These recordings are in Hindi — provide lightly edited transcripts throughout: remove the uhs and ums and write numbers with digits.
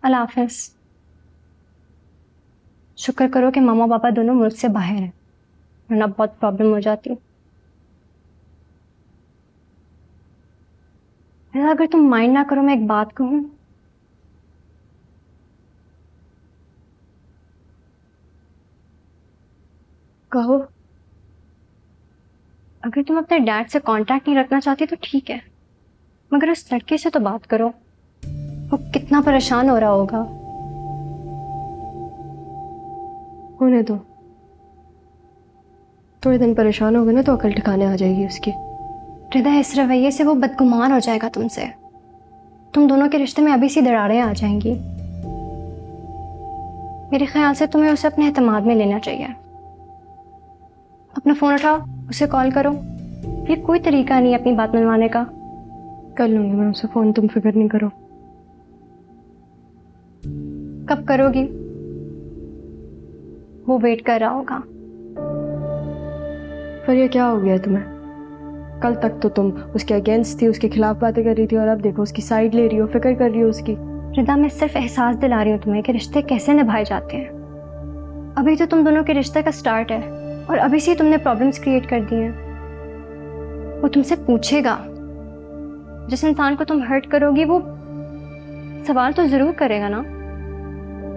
अल्लाह हाफिज। शुक्र करो कि मामा पापा दोनों मुल्क से बाहर हैं, वरना बहुत प्रॉब्लम हो जाती। अगर तुम माइंड ना करो मैं एक बात कहूं। कहो। अगर तुम अपने डैड से कांटेक्ट नहीं रखना चाहती तो ठीक है, मगर उस लड़के से तो बात करो। वो कितना परेशान हो रहा होगा। होने दो, थोड़े दिन परेशान हो गए ना तो अकल ठिकाने आ जाएगी उसकी। रिदा, इस रवैये से वो बदगुमान हो जाएगा तुमसे। तुम दोनों के रिश्ते में अभी सी दरारें आ जाएंगी। मेरे ख्याल से तुम्हें उसे अपने एतमाद में लेना चाहिए। अपना फोन उठाओ, उसे कॉल करो। ये कोई तरीका नहीं है अपनी बात मनवाने का। कर लूंगी मैं उसे फोन, तुम फिक्र नहीं करो। कब करोगी? वो वेट कर रहा होगा। पर ये क्या हो गया तुम्हें? कल तक तो तुम उसके अगेंस्ट थी, उसके खिलाफ बातें कर रही थी, और अब देखो उसकी साइड ले रही हो, फिक्र कर रही हो उसकी। रिदा, मैं सिर्फ एहसास दिला रही हूँ तुम्हें कि रिश्ते कैसे निभाए जाते हैं। अभी तो तुम दोनों के रिश्ते का स्टार्ट है और अभी से तुमने प्रॉब्लम्स क्रिएट कर दी हैं। वो तुमसे पूछेगा। जिस इंसान को तुम हर्ट करोगी वो सवाल तो जरूर करेगा ना।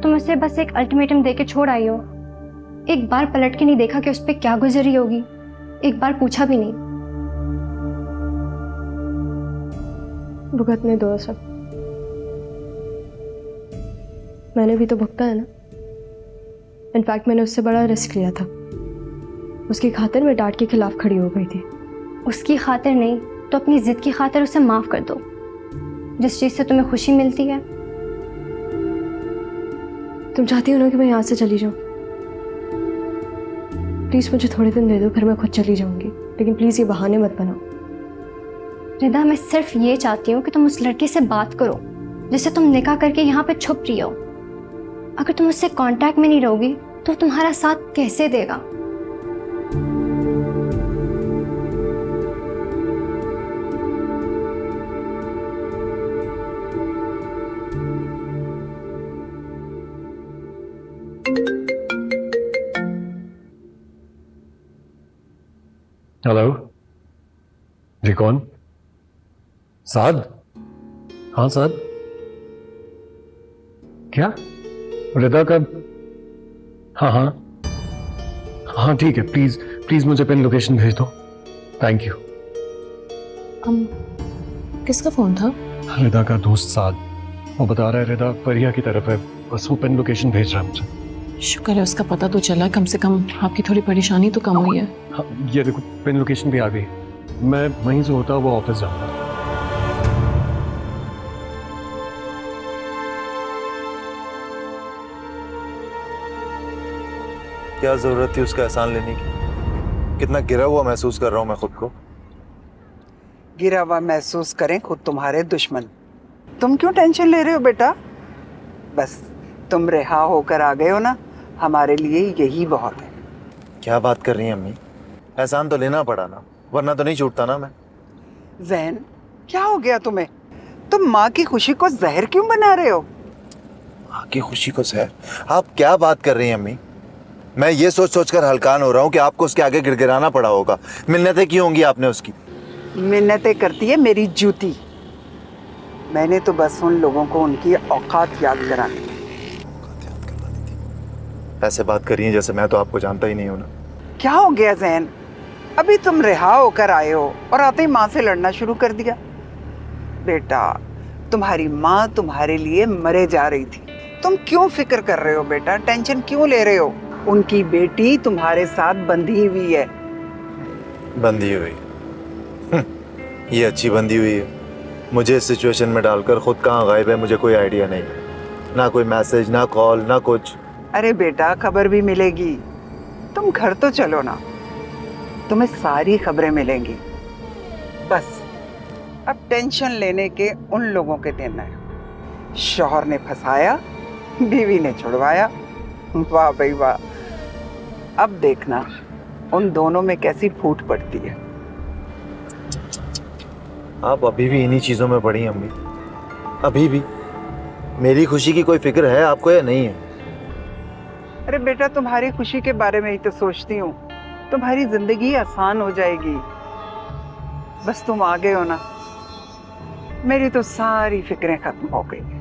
तुम उसे बस एक अल्टीमेटम देके छोड़ आई हो। एक बार पलट के नहीं देखा कि उस पर क्या गुजरी होगी। एक बार पूछा भी नहीं। भुगतने दो सब, मैंने भी तो भुगता है ना। इनफैक्ट मैंने उससे बड़ा रिस्क लिया था। उसकी खातिर मैं डैड के खिलाफ खड़ी हो गई थी। उसकी खातिर नहीं तो अपनी जिद की खातिर उसे माफ कर दो। जिस चीज से तुम्हें खुशी मिलती है। तुम चाहती हो ना कि मैं यहाँ से चली जाऊँ? प्लीज मुझे थोड़े दिन दे दो, फिर मैं खुद चली जाऊंगी, लेकिन प्लीज ये बहाने मत बनाओ। रिदा, मैं सिर्फ ये चाहती हूँ कि तुम उस लड़के से बात करो जिससे तुम निकाह करके यहाँ पे छुप रही हो। अगर तुम उससे कांटेक्ट में नहीं रहोगी तो तुम्हारा साथ कैसे देगा? हेलो जी, कौन? साद? हाँ साद, क्या? रिदा का? हाँ हाँ हाँ ठीक है, प्लीज प्लीज मुझे पिन लोकेशन भेज दो। Thank you. किसका फोन था? रिदा का दोस्त साद, वो बता रहा है रिदा परिया की तरफ है, बस वो पिन लोकेशन भेज रहा है मुझे। शुक्र है उसका पता तो चला, कम से कम आपकी थोड़ी परेशानी तो कम हुई है। हाँ, ये देखो पिन लोकेशन भी आ गई। मैं वहीं से होता वो ऑफिस जाऊंगा। क्या जरूरत थी उसका एहसान लेने की? कितना गिरा हुआ महसूस कर रहा हूं मैं खुद को। गिरा हुआ महसूस करें खुद तुम्हारे दुश्मन। तुम क्यों टेंशन ले रहे हो बेटा? बस तुम रिहा होकर आ गए हो ना, हमारे लिए यही बहुत है। क्या बात कर रही हैं अम्मी? एहसान तो लेना पड़ा ना, वरना तो नहीं छूटता ना मैं। जैन, क्या हो गया तुम्हें? तुम माँ की खुशी को जहर क्यों बना रहे हो? माँ की खुशी को जहर? आप क्या बात कर रही हैं अम्मी? मैं ये सोच सोच कर हलकान हो रहा हूँ कि आपको उसके आगे गिड़गिड़ाना पड़ा होगा। मिन्नतें की होंगी आपने उसकी। मिन्नतें करती है मेरी जूती। मैंने तो बस उन लोगों को उनकी औकात याद करानी। ऐसे बात करिए जैसे मैं तो आपको जानता ही नहीं हूं ना। क्या हो गया जैन? अभी तुम रिहा होकर आए हो और आते ही माँ से लड़ना शुरू कर दिया। बेटा, तुम्हारी माँ तुम्हारे लिए मरे जा रही थी। तुम क्यों फिक्र कर रहे हो बेटा? टेंशन क्यों ले रहे हो? उनकी बेटी तुम्हारे साथ बंधी हुई है। बंधी हुई? ये अच्छी बंधी हुई है। मुझे इस सिचुएशन में डालकर खुद कहाँ गायब है मुझे कोई आइडिया नहीं। ना कोई मैसेज, ना कॉल, ना कुछ। अरे बेटा, खबर भी मिलेगी। तुम घर तो चलो ना, तुम्हें सारी खबरें मिलेंगी। बस अब टेंशन लेने के उन लोगों के दिन है। शौहर ने फंसाया, बीवी ने छुड़वाया। वाह भाई वाह। अब देखना उन दोनों में कैसी फूट पड़ती है। आप अभी भी इन्हीं चीजों में पड़ी अम्मी, अभी भी। मेरी खुशी की कोई फिक्र है आपको या नहीं है? अरे बेटा, तुम्हारी खुशी के बारे में ही तो सोचती हूँ। तुम्हारी जिंदगी आसान हो जाएगी। बस तुम आ गए हो ना, मेरी तो सारी फिक्रें खत्म हो गई।